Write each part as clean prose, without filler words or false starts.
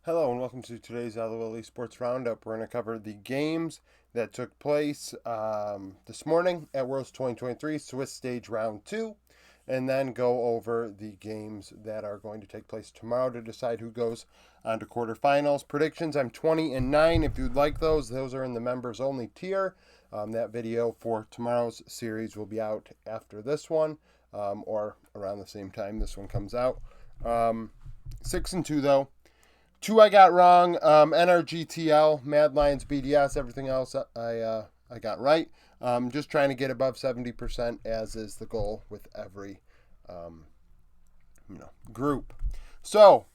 Hello and welcome to today's LOL Esports Roundup. We're going to cover the games that took place this morning at Worlds 2023 Swiss Stage Round 2, and then go over the games that are going to take place tomorrow to decide who goes on to quarterfinals. Predictions, I'm 20-9. If you'd like those are in the members only tier. That video for tomorrow's series will be out after this one, or around the same time this one comes out. 6-2 though. Two I got wrong. NRGTL, Mad Lions, BDS, everything else I got right. Just trying to get above 70%, as is the goal with every group. So,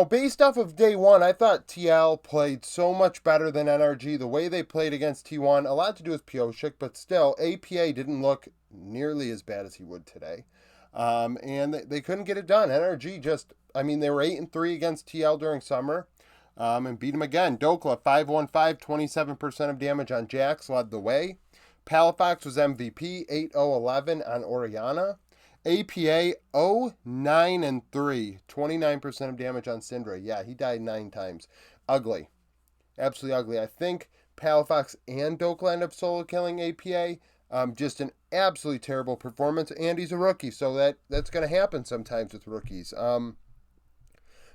based off of day one, I thought TL played so much better than NRG. The way they played against T1, a lot to do with Pioshik, but still, APA didn't look nearly as bad as he would today. And they couldn't get it done. NRG they were 8-3 against TL during summer, and beat him again. Dokla, 5-1-5, 27% of damage on Jax, led the way. Palafox was MVP, 8-0-11 on Oriana. APA, 0-9-3, 29% of damage on Syndra. Yeah, he died 9 times. Ugly. Absolutely ugly. I think Palafox and Dokla end up solo killing APA. Just an absolutely terrible performance, and he's a rookie, so that's going to happen sometimes with rookies.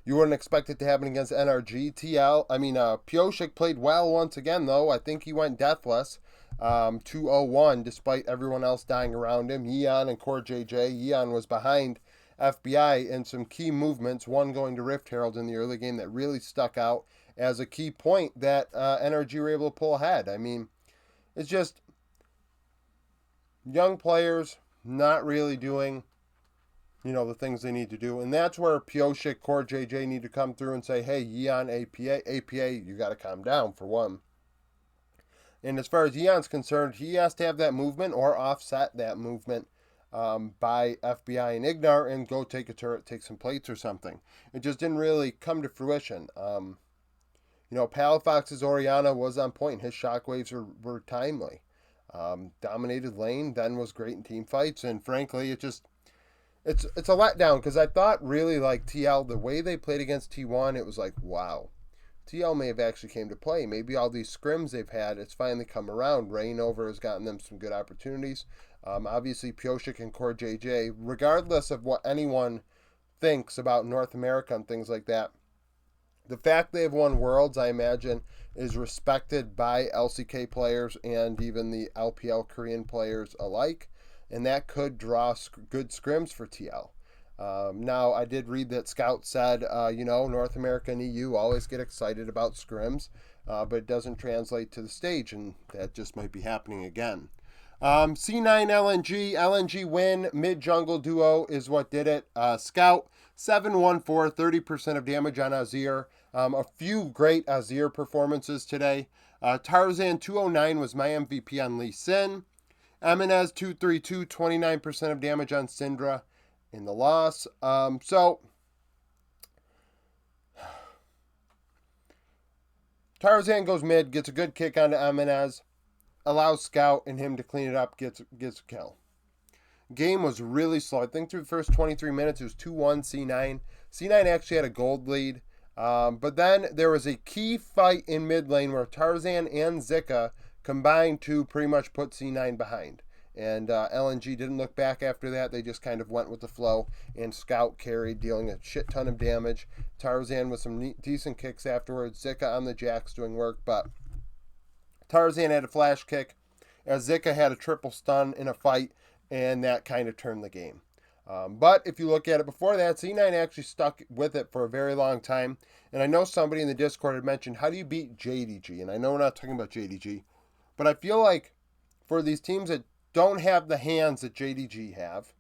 You wouldn't expect it to happen against NRG. Pioshik played well once again, though. I think he went deathless, 2-0-1, despite everyone else dying around him. Yeon and Core JJ. Yeon was behind FBI in some key movements, one going to Rift Herald in the early game that really stuck out as a key point that NRG were able to pull ahead. It's just young players not really doing the things they need to do. And that's where Pioshik, Core JJ need to come through and say, hey, Yeon, APA, you got to calm down, for one. And as far as Yeon's concerned, he has to have that movement or offset that movement by FBI and Ignar and go take a turret, take some plates or something. It just didn't really come to fruition. Palafox's Oriana was on point. His shockwaves were timely. Dominated lane, then was great in team fights, and frankly, it's a letdown because I thought really like TL, the way they played against T1, it was like, wow. TL may have actually came to play. Maybe all these scrims they've had, it's finally come around. Reignover has gotten them some good opportunities. Obviously, Pioshik and Core JJ, regardless of what anyone thinks about North America and things like that, the fact they've won Worlds, I imagine, is respected by LCK players and even the LPL Korean players alike, and that could draw good scrims for TL. Now, I did read that Scout said, North America and EU always get excited about scrims, but it doesn't translate to the stage, and that just might be happening again. C9 LNG win, mid-jungle duo is what did it. Scout, 7-1-4, 30% of damage on Azir. A few great Azir performances today. Tarzan, 209 was my MVP on Lee Sin. Eminez, 232, 29% of damage on Syndra in the loss. Tarzan goes mid, gets a good kick onto Eminez, allows Scout and him to clean it up, gets a kill. Game was really slow. I think through the first 23 minutes, it was 2-1 C9. C9 actually had a gold lead. But then there was a key fight in mid lane where Tarzan and Zika combined to pretty much put C9 behind. And LNG didn't look back after that. They just kind of went with the flow. And Scout carried, dealing a shit ton of damage. Tarzan with some decent kicks afterwards. Zika on the Jax doing work. But Tarzan had a flash kick, as Zika had a triple stun in a fight. And that kind of turned the game. But if you look at it before that, C9 actually stuck with it for a very long time. And I know somebody in the Discord had mentioned, how do you beat JDG? And I know we're not talking about JDG, but I feel like for these teams that don't have the hands that JDG have,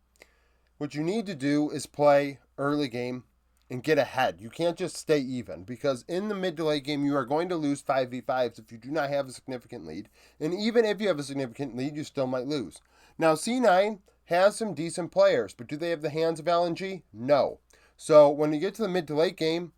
what you need to do is play early game and get ahead. You can't just stay even, because in the mid to late game, you are going to lose 5v5s if you do not have a significant lead. And even if you have a significant lead, you still might lose. Now, C9 has some decent players, but do they have the hands of LNG? No. So when you get to the mid to late game,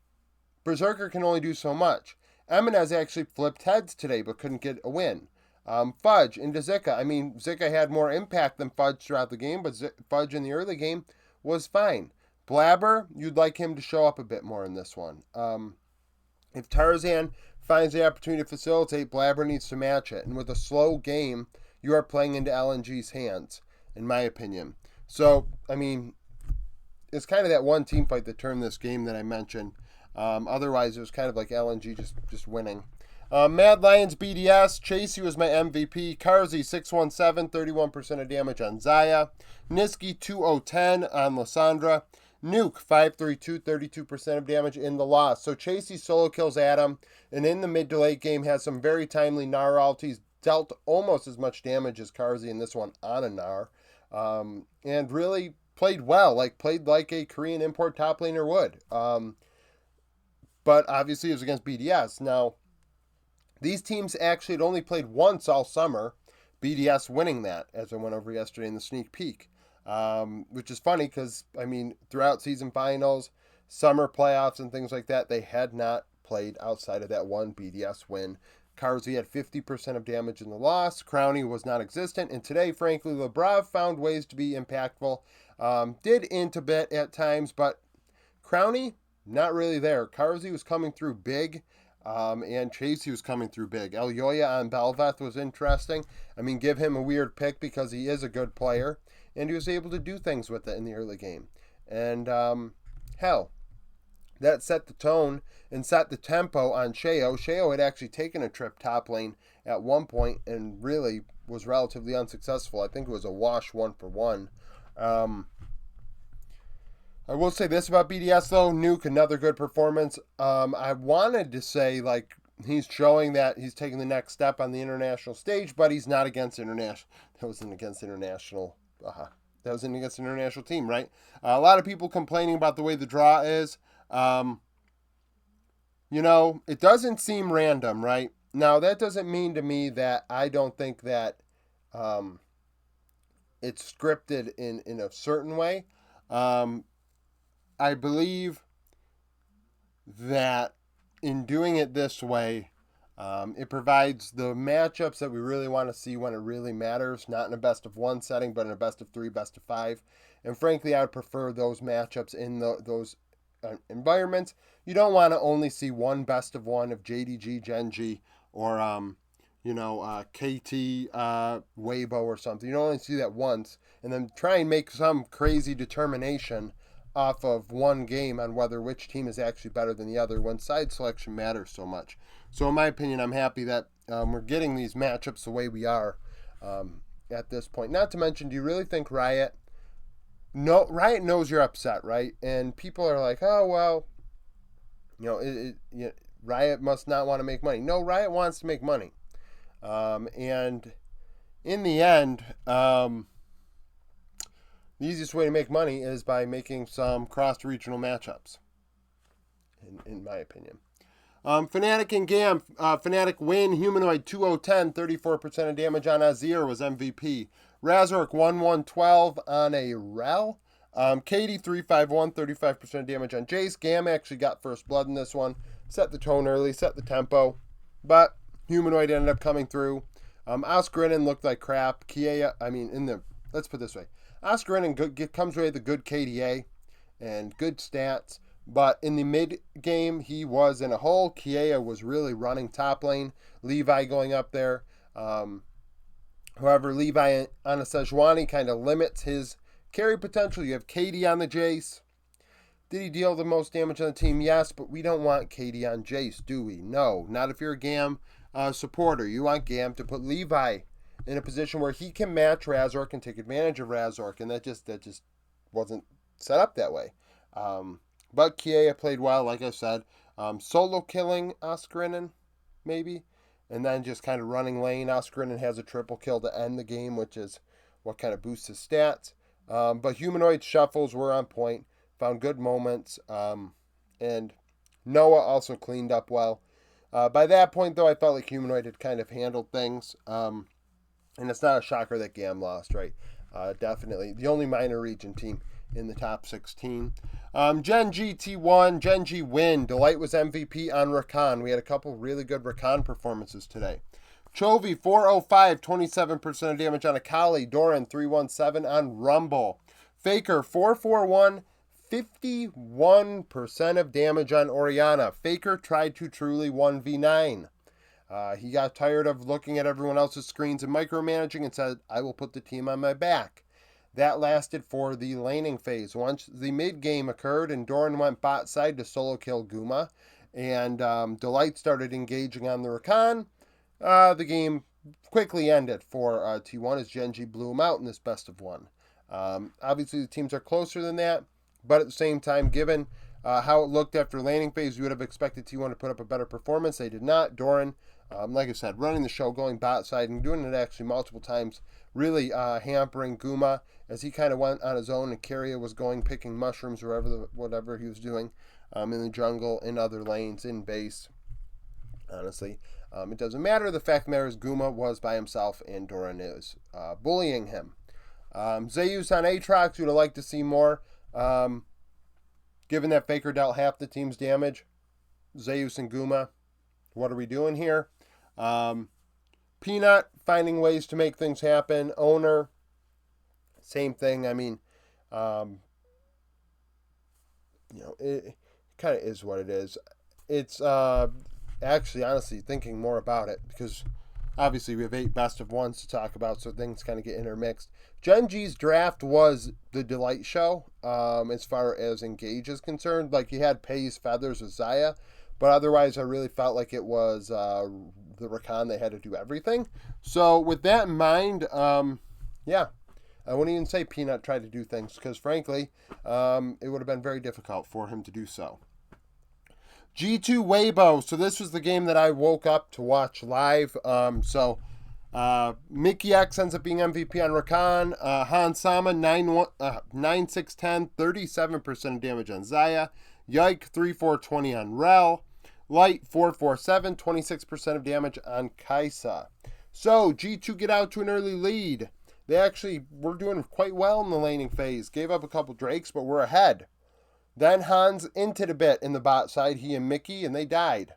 Berserker can only do so much. Eminez actually flipped heads today, but couldn't get a win. Fudge into Zika. Zika had more impact than Fudge throughout the game, but Fudge in the early game was fine. Blabber, you'd like him to show up a bit more in this one. If Tarzan finds the opportunity to facilitate, Blabber needs to match it. And with a slow game, you are playing into LNG's hands, in my opinion. So, I mean, it's kind of that one team fight that turned this game that I mentioned. Otherwise, it was kind of like LNG just winning. Mad Lions BDS. Chasey was my MVP. Carzy 617, 31% of damage on Zaya. Niski 2010 on Lysandra. Nuke 532, 32% of damage in the loss. So Chasey solo kills Adam, and in the mid to late game has some very timely Gnar ultis. Dealt almost as much damage as Carzy in this one on a Gnar. And really played well, played like a Korean import top laner would. But obviously it was against BDS. Now, these teams actually had only played once all summer, BDS winning that, as I went over yesterday in the sneak peek. Which is funny because, I mean, throughout season finals, summer playoffs, and things like that, they had not played outside of that one BDS win. Carzy had 50% of damage in the loss. Crowny was non-existent. And today, frankly, Lebrav found ways to be impactful. Did int a bit at times, but Crowny, not really there. Carzy was coming through big. And Chasey was coming through big. Elyoya on Belveth was interesting. I mean, give him a weird pick because he is a good player. And he was able to do things with it in the early game. And, hell, that set the tone and set the tempo on Sheo. Sheo had actually taken a trip top lane at one point and really was relatively unsuccessful. I think it was a wash 1-for-1. I will say this about BDS, though. Nuke, another good performance. I wanted to say, he's showing that he's taking the next step on the international stage, but he's not against international. That wasn't against international. That was an against an international team, right? A lot of people complaining about the way the draw is. It doesn't seem random, right? Now, that doesn't mean to me that I don't think that it's scripted in a certain way. I believe that in doing it this way, it provides the matchups that we really want to see when it really matters, not in a best-of-1 setting, but in a best-of-3, best-of-5. And frankly, I would prefer those matchups in those environments. You don't want to only see one best-of-1 of JDG, Genji, or, KT, Weibo or something. You don't only see that once, and then try and make some crazy determination off of one game on which team is actually better than the other when side selection matters so much. So in my opinion, I'm happy that we're getting these matchups the way we are at this point. Not to mention, do you really think Riot knows you're upset, right? And people are like, oh, well, Riot must not want to make money. No, Riot wants to make money. And in the end, the easiest way to make money is by making some cross-regional matchups, in my opinion. Fnatic and Gam. Fnatic win. Humanoid 2-0-10, 34% of damage on Azir was MVP. Razork 1-1-12 on a Rel. Katie 3-5-1, 35% of damage on Jace. Gam actually got first blood in this one. Set the tone early, set the tempo. But Humanoid ended up coming through. Oscarinin looked like crap. Let's put it this way. Oscarinin comes away with a good KDA and good stats. But in the mid-game, he was in a hole. Kiea was really running top lane. Levi going up there. However, Levi on a Sejuani kind of limits his carry potential. You have KD on the Jace. Did he deal the most damage on the team? Yes, but we don't want KD on Jace, do we? No, not if you're a Gam supporter. You want Gam to put Levi in a position where he can match Razork and take advantage of Razork, and that just wasn't set up that way. But Kiea played well, like I said. Solo killing Oscarinin, maybe. And then just kind of running lane. Oscarinin has a triple kill to end the game, which is what kind of boosts his stats. But Humanoid shuffles were on point. Found good moments. And Noah also cleaned up well. By that point, though, I felt like Humanoid had kind of handled things. And it's not a shocker that Gam lost, right? Definitely. The only minor region team in the top 16. Genji T1, Genji win. Delight was MVP on Rakan. We had a couple really good Rakan performances today. Chovy 405, 27% of damage on Akali. Doran 317 on Rumble. Faker 441, 51% of damage on Orianna. Faker tried to truly 1v9. He got tired of looking at everyone else's screens and micromanaging and said, I will put the team on my back. That lasted for the laning phase. Once the mid-game occurred and Doran went bot side to solo kill Guma, and Delight started engaging on the Rakan, the game quickly ended for T1 as Genji blew him out in this best of one. Obviously, the teams are closer than that, but at the same time, given how it looked after laning phase, you would have expected T1 to put up a better performance. They did not. Doran, like I said, running the show, going bot side, and doing it actually multiple times, really hampering Guma as he kind of went on his own, and Keria was going picking mushrooms or whatever he was doing in the jungle, in other lanes, in base. Honestly, it doesn't matter. The fact of the matter is Guma was by himself, and Doran is bullying him. Zeus on Aatrox, you would have liked to see more. Given that Faker dealt half the team's damage, Zeus and Guma, what are we doing here? Peanut finding ways to make things happen. Owner, same thing. I mean, it kind of is what it is. It's actually, honestly, thinking more about it, because obviously we have 8 best of ones to talk about, so things kind of get intermixed. Genji's draft was the delight show as far as Engage is concerned. Like, he had Pays Feathers with Xayah, but otherwise I really felt like it was the Rakan. They had to do everything. So with that in mind, yeah, I wouldn't even say Peanut tried to do things, because frankly, it would have been very difficult for him to do so. G2 Weibo. So this was the game that I woke up to watch live. Mickey X ends up being MVP on Rakan. Han Sama 9-6-10, 37% of damage on Xayah. Yike 3-4-20 on Rel. Light 4-4-7, 26% of damage on Kai'Sa. So G2 get out to an early lead. They actually were doing quite well in the laning phase. Gave up a couple Drakes, but we're ahead. Then Hans inted a bit in the bot side, he and Mickey, and they died.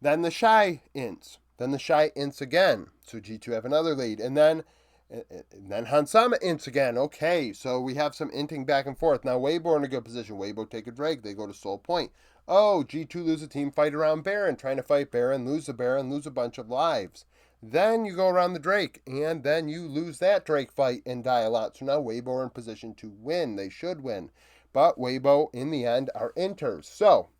Then the Shy ints. Then the Shy ints again. So G2 have another lead. And then Hansama ints again. Okay, so we have some inting back and forth. Now Weibo in a good position. Weibo take a Drake. They go to Soul Point. Oh, G2 lose a team fight around Baron. Trying to fight Baron. Lose the Baron. Lose a bunch of lives. Then you go around the Drake. And then you lose that Drake fight and die a lot. So now Weibo are in position to win. They should win. But Weibo, in the end, are inters. So,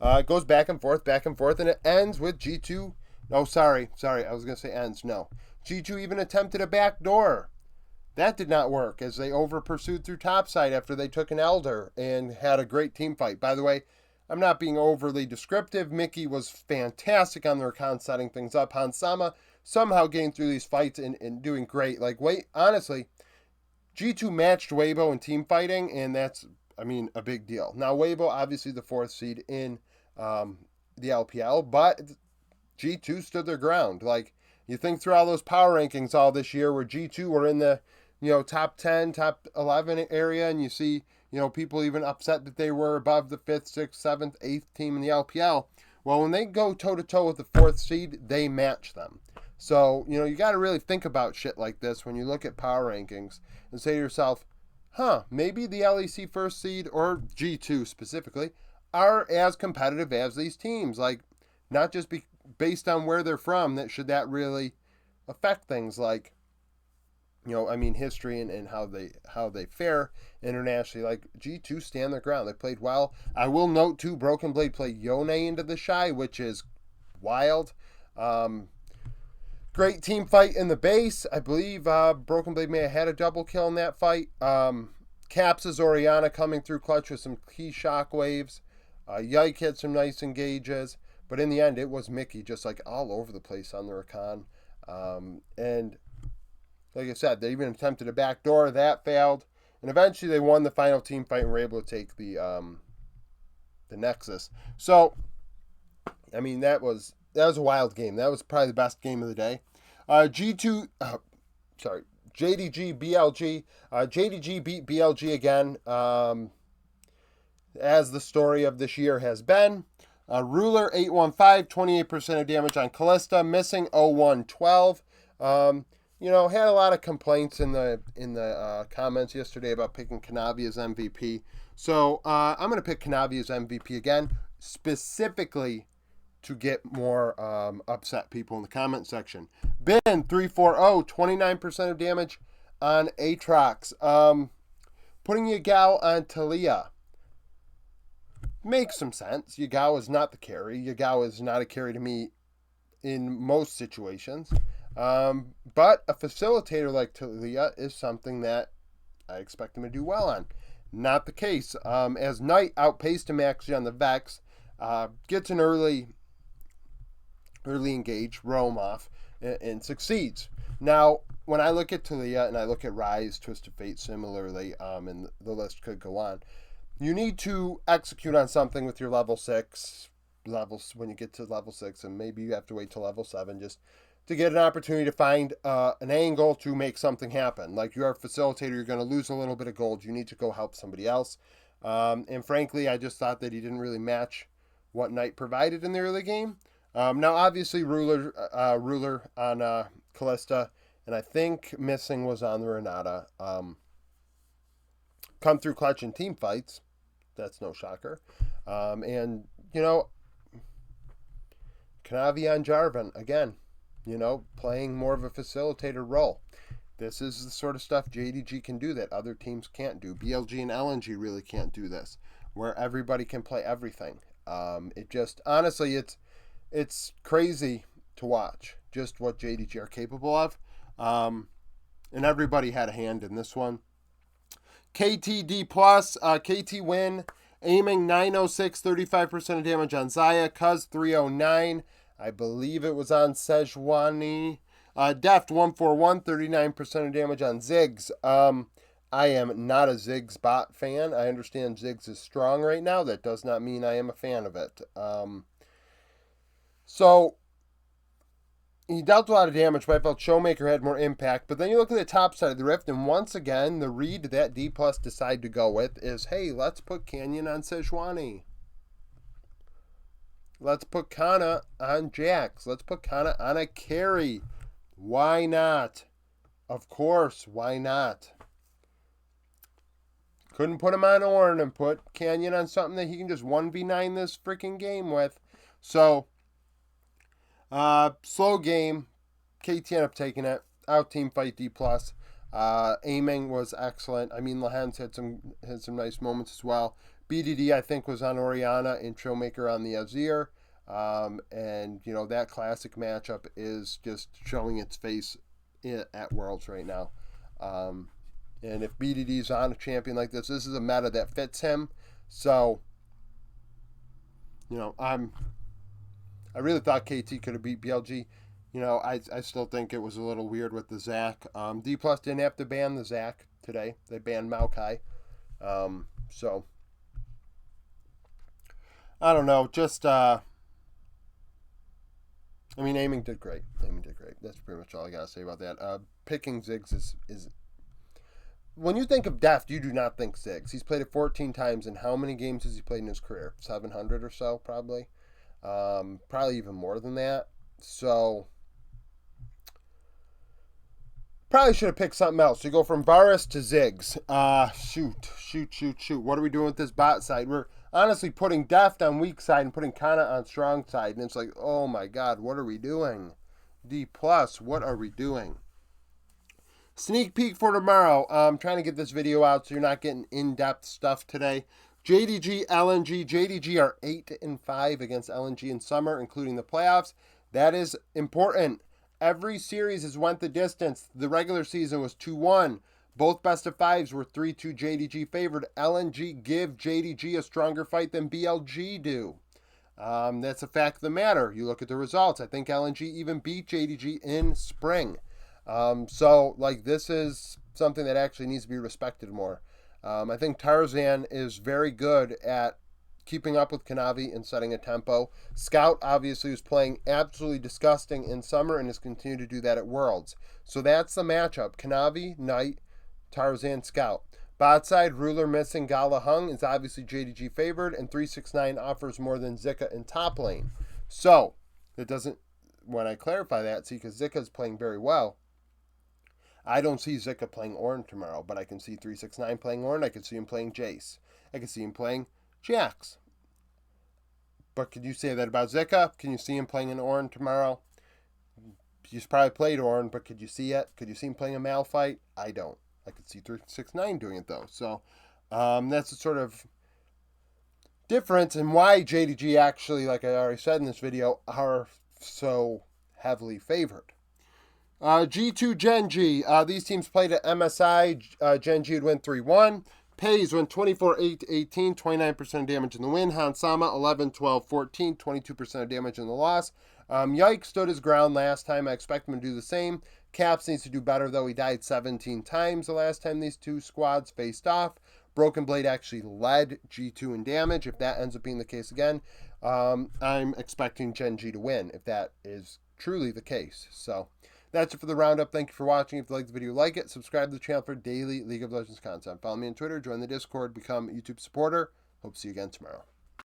it goes back and forth, and it ends with G2. Oh, sorry, I was going to say ends. No. G2 even attempted a backdoor. That did not work, as they over-pursued through topside after they took an Elder and had a great team fight. By the way, I'm not being overly descriptive. Mickey was fantastic on the Rakan setting things up. Hansama somehow getting through these fights and doing great. Honestly, G2 matched Weibo in team fighting, and that's, a big deal. Now, Weibo, obviously the 4th seed in the LPL, but G2 stood their ground. You think through all those power rankings all this year where G2 were in the, top 10, top 11 area, and you see, people even upset that they were above the 5th, 6th, 7th, 8th team in the LPL. Well, when they go toe-to-toe with the 4th seed, they match them. So, you got to really think about shit like this when you look at power rankings and say to yourself, maybe the LEC 1st seed, or G2 specifically, are as competitive as these teams. Not just based on where they're from, should that really affect things like, history and how they fare internationally. G2 stand their ground. They played well. I will note, too, Broken Blade played Yone into the Shy, which is wild. Great team fight in the base. I believe Broken Blade may have had a double kill in that fight. Caps' Orianna coming through clutch with some key shockwaves. Yike had some nice engages. But in the end, it was Mickey just all over the place on the Rakan. And like I said, they even attempted a backdoor. That failed. And eventually they won the final team fight and were able to take the Nexus. So, that was a wild game. That was probably the best game of the day. JDG BLG. JDG beat BLG again, as the story of this year has been. Ruler 815, 28% of damage on Callista, missing 0112. had a lot of complaints in the comments yesterday about picking Kanavi as MVP. So I'm going to pick Kanavi as MVP again, specifically to get more upset people in the comment section. Ben 340, 29% of damage on Aatrox. Putting Yagao on Talia makes some sense. Yagao is not the carry. Yagao is not a carry to me in most situations. But a facilitator like Talia is something that I expect him to do well on. Not the case. As Knight outpaced him actually on the Vex, gets an early engage, roam off, and succeeds. Now, when I look at Talia and I look at Rise, Twisted Fate similarly, and the list could go on, you need to execute on something with your level 6 levels when you get to level 6, and maybe you have to wait till level 7 just to get an opportunity to find an angle to make something happen. Like you're a facilitator, you're going to lose a little bit of gold. You need to go help somebody else. And frankly, I just thought that he didn't really match what Knight provided in the early game. Now, obviously, Ruler on Callista, and I think missing was on the Renata. Come through clutch in team fights. That's no shocker. And, Kanavi on Jarvan, again, playing more of a facilitator role. This is the sort of stuff JDG can do that other teams can't do. BLG and LNG really can't do this, where everybody can play everything. It just, honestly, it's crazy to watch just what JDG are capable of. And everybody had a hand in this one. KTD plus, KT win, aiming 906, 35% of damage on Zaya. Cuz 309, I believe it was on Sejuani. Deft 141, 39% of damage on Ziggs. I am not a Ziggs bot fan. I understand Ziggs is strong right now. That does not mean I am a fan of it. So he dealt a lot of damage, but I felt Showmaker had more impact. But then you look at the top side of the Rift, and once again, the read that D Plus decided to go with is, hey, let's put Canyon on Sejuani. Let's put Kana on Jax. Let's put Kana on a carry. Why not? Of course, why not? Couldn't put him on Ornn and put Canyon on something that he can just 1v9 this freaking game with. So, slow game. KT ended up taking it. Out team fight D+. Aiming was excellent. I mean, Lehens had some nice moments as well. BDD, I think, was on Orianna and Trailmaker on the Azir. And, that classic matchup is just showing its face at Worlds right now. And if BDD's on a champion like this is a meta that fits him. So, I really thought KT could have beat BLG. I still think it was a little weird with the Zac. D Plus didn't have to ban the Zac today. They banned Maokai. So, I don't know. Just, aiming did great. That's pretty much all I got to say about that. Picking Ziggs is when you think of Deft, you do not think Ziggs. He's played it 14 times, and how many games has he played in his career? 700 or so, probably. Probably even more than that. So, probably should have picked something else. You go from Varus to Ziggs. Shoot. What are we doing with this bot side? We're honestly putting Deft on weak side and putting Kana on strong side. And it's like, oh my God, what are we doing? D+, what are we doing? Sneak peek for tomorrow. I'm trying to get this video out so you're not getting in-depth stuff today. JDG, LNG. JDG are 8-5 against LNG in summer, including the playoffs. That is important. Every series has went the distance. The regular season was 2-1. Both best of fives were 3-2 JDG favored. LNG give JDG a stronger fight than BLG do. That's a fact of the matter. You look at the results. I think LNG even beat JDG in spring. This is something that actually needs to be respected more. I think Tarzan is very good at keeping up with Kanavi and setting a tempo. Scout obviously was playing absolutely disgusting in summer and has continued to do that at Worlds. So that's the matchup. Kanavi, Knight, Tarzan, Scout. Bot side, Ruler missing, Gala Hung is obviously JDG favored, and 369 offers more than Zika in top lane. So, it doesn't, when I clarify that, see, because Zika is playing very well, I don't see Zika playing Ornn tomorrow, but I can see 369 playing Ornn. I can see him playing Jace. I can see him playing Jax. But could you say that about Zika? Can you see him playing an Ornn tomorrow? He's probably played Ornn, but could you see it? Could you see him playing a Malphite? I don't. I could see 369 doing it, though. So that's the sort of difference and why JDG actually, like I already said in this video, are so heavily favored. G2 Gen G. These teams played at MSI. Gen G would win 3-1. Pays went 24-8-18, 29% damage in the win. Hansama 11-12-14, 22% damage in the loss. Yike stood his ground last time. I expect him to do the same. Caps needs to do better, though. He died 17 times the last time these two squads faced off. Broken Blade actually led G2 in damage. If that ends up being the case again, I'm expecting Gen G to win, if that is truly the case. So that's it for the roundup. Thank you for watching. If you like the video, like it. Subscribe to the channel for daily League of Legends content. Follow me on Twitter. Join the Discord. Become a YouTube supporter. Hope to see you again tomorrow.